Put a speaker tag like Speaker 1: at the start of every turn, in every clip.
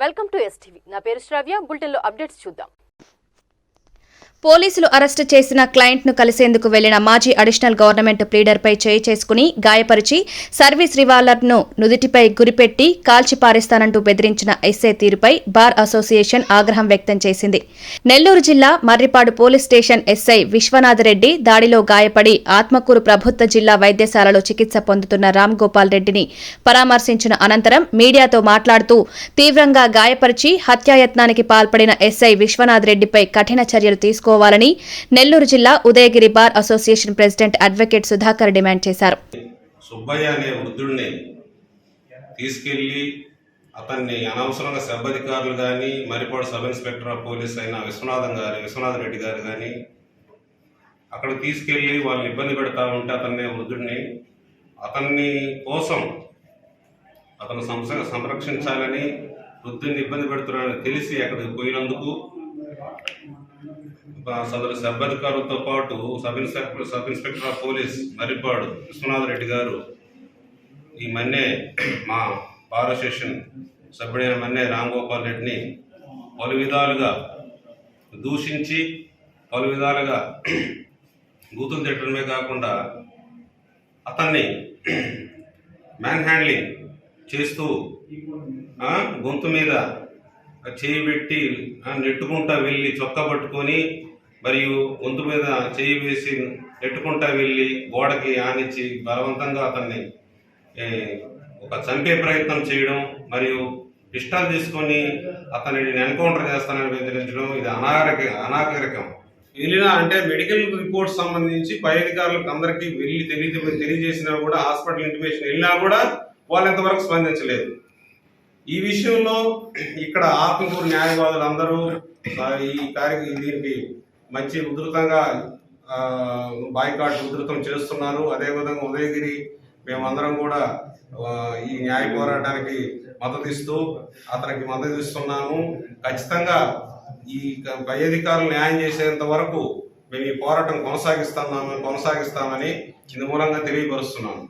Speaker 1: Welcome to STV. నా పేరు శ్రావ్య. బులెటిన్లో అప్డేట్స్ చూద్దాం.
Speaker 2: పోలీసులు అరెస్టు చేసిన క్లయింట్ను కలిసేందుకు వెళ్లిన మాజీ అడిషనల్ గవర్నమెంట్ ప్లీడర్పై చేయి చేసుకుని గాయపరిచి సర్వీస్ రివాల్వర్ను నుదిటిపై గురిపెట్టి కాల్చి పారేస్తానంటూ బెదిరించిన ఎస్ఐ తీరుపై బార్ అసోసియేషన్ ఆగ్రహం వ్యక్తం చేసింది. నెల్లూరు జిల్లా Marripadu police station SI Viswanatha Reddy దాడిలో గాయపడి ఆత్మకూరు ప్రభుత్వ జిల్లా వైద్యశాలలో చికిత్స పొందుతున్న రామ్ గోపాల్ రెడ్డిని పరామర్శించిన అనంతరం మీడియాతో మాట్లాడుతూ తీవ్రంగా గాయపరిచి హత్యాయత్నానికి పాల్పడిన ఎస్ఐ విశ్వనాథరెడ్డిపై కఠిన చర్యలు తీసుకోవాలని నెల్లూరు జిల్లా Udayagiri bar association president advocate Sudhakar demand చేశారు.
Speaker 3: సుబ్బయ్య అనే వృద్ధుడిని తీసుకెళ్లి అతన్ని అనవసరంగా సబ్బధికారులు కానీ Marripadu sub inspector of police అయిన విశ్వనాథ్ రెడ్డి గారు కానీ అక్కడ తీసుకెళ్లి వాళ్ళని ఇబ్బంది పెడతా ఉంటే అతన్ని కోసం అతను సంరక్షించాలని వృద్ధుని ఇబ్బంది పెడుతున్నారని తెలిసి అక్కడికి పోయినందుకు సదరు సబ్బధికారులతో పాటు sub inspector of police Marripadu Vishwanath Reddy గారు ఈ మన్నే మా బార్ అసోసియేషన్ సభ్యుడైన మన్నే రామ్ గోపాల్ రెడ్డిని పలు విధాలుగా దూషించి పలు విధాలుగా బూతులు తిట్టడమే కాకుండా అతన్ని మ్యాన్ హ్యాండ్లింగ్ చేస్తూ గొంతు మీద చేయి పెట్టి నెట్టుకుంటా వెళ్ళి చొక్కా పట్టుకొని మరియు గొంతు మీద చేయి వేసి నెట్టుకుంటా వెళ్ళి గోడకి ఆనిచ్చి బలవంతంగా అతన్ని ఒక చంపే ప్రయత్నం చేయడం మరియు పిస్టల్ తీసుకొని అతనిని ఎన్కౌంటర్ చేస్తానని బెదిరించడం ఇది అనాగరికం. వెళ్ళినా అంటే మెడికల్ రిపోర్ట్స్ సంబంధించి పై అధికారులకు అందరికీ వెళ్ళి తెలియజేసినా కూడా హాస్పిటల్ ఇంటిమేషన్ వెళ్ళినా కూడా వాళ్ళు ఎంతవరకు స్పందించలేదు. ఈ విషయంలో ఇక్కడ ఆత్మకూరు న్యాయవాదులు అందరూ దీనికి మంచి ఉధృతంగా బాయ్కాట్ ఉధృతం చేస్తున్నారు. అదేవిధంగా ఉదయగిరి మేమందరం కూడా ఈ న్యాయ పోరాటానికి అతనికి మద్దతు ఇస్తున్నాము. ఖచ్చితంగా ఈ పై అధికారులు న్యాయం చేసేంత వరకు మేము ఈ పోరాటం కొనసాగిస్తామని ఇందు మూలంగా తెలియపరుస్తున్నాము.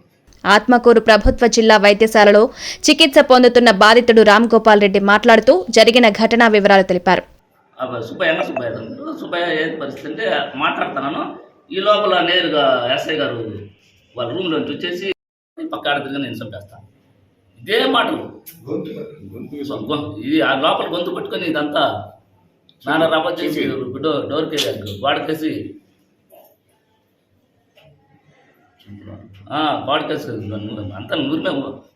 Speaker 2: ఆత్మకూరు ప్రభుత్వ జిల్లా వైద్యశాలలో చికిత్స పొందుతున్న బాధితుడు రామ్ గోపాల్ రెడ్డి మాట్లాడుతూ జరిగిన ఘటనా వివరాలు తెలిపారు.
Speaker 4: సుబ్బయ్య ఏది పరిస్థితి అంటే మాట్లాడుతున్నాను. ఈ లోపల నేరుగా ఎస్ఐ గారు వాళ్ళ రూమ్లోంచి వచ్చేసి పక్క ఆడతిగా నేను చంపేస్తాను. ఇదే మాటలు ఇది ఆ లోపల గొంతు పట్టుకొని ఇదంతా నాన్న రబ్బ చేసి డోర్కి వాడికేసి బాడీకేసి అంతా నూరిమే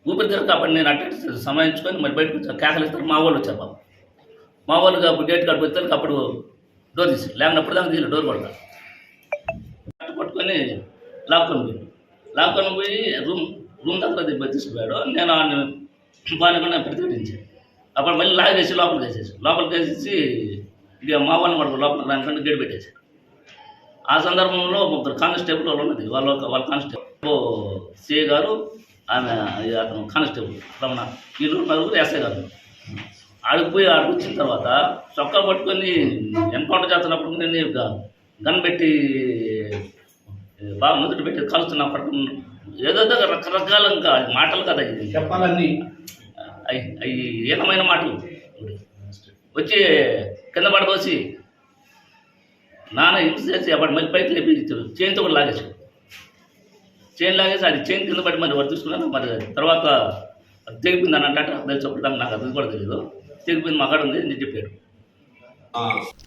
Speaker 4: ఊపిరి తిరగ కాబట్టి నేను అట్టే సమయించుకొని మరి బయటకు వచ్చాను. కేకలు ఇస్తారు. మా వాళ్ళు వచ్చారు. బాబు మా వాళ్ళు అప్పుడు గేట్ కాడికి వచ్చారు. అప్పుడు డోర్ తీసి లేకపోతే దాకా తీసి డోర్ పడతాను పట్టుకొని లాక్కొని పోయి రూమ్ దగ్గర తీసుకుపోయాడు. నేను బాగా ప్రతిఘటించాను. అప్పుడు మళ్ళీ లాగేసి లోపలికి వేసేసి ఇక మా వాళ్ళని కూడా లోపలికి రానికంటే గేట్ పెట్టేసి ఆ సందర్భంలో ముగ్గురు కానిస్టేబుల్ ఉన్నది. వాళ్ళ కానిస్టేబుల్ సిఏ గారు ఆమె అతను కానిస్టేబుల్ రమణ వీళ్ళు నలుగురు ఎస్ఐ గారు ఆడికి వచ్చిన తర్వాత చొక్కా పట్టుకొని ఎన్కౌంటర్ చేస్తున్నప్పుడు నేను గన్ పెట్టి బాగా నుదుటి పెట్టి కలుస్తున్నప్పటికీ ఏదో రకరకాల ఇంకా మాటలు కదా ఇది చెప్పాలన్నీ అవి ఏకమైన మాటలు వచ్చి కింద పడదోసి నాన్న హింస చేసి అప్పటి మళ్ళీ పైకి లేపించారు. చైన్తో కూడా చైన్ లాగేసి అది చైన్ కింద పడి మరి వాడు తీసుకున్నాను. మరి తర్వాత తెగిపోయింది అని అంటే తెలిసినప్పుడు నాకు అది కూడా తెలియదు. తెగిపోయింది మా కాడ ఉంది అని చెప్పాడు.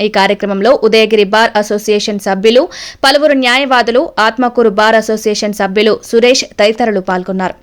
Speaker 2: ఈ కార్యక్రమంలో ఉదయగిరి బార్ అసోసియేషన్ సభ్యులు, పలువురు న్యాయవాదులు, ఆత్మకూరు బార్ అసోసియేషన్ సభ్యులు సురేష్ తదితరులు పాల్గొన్నారు.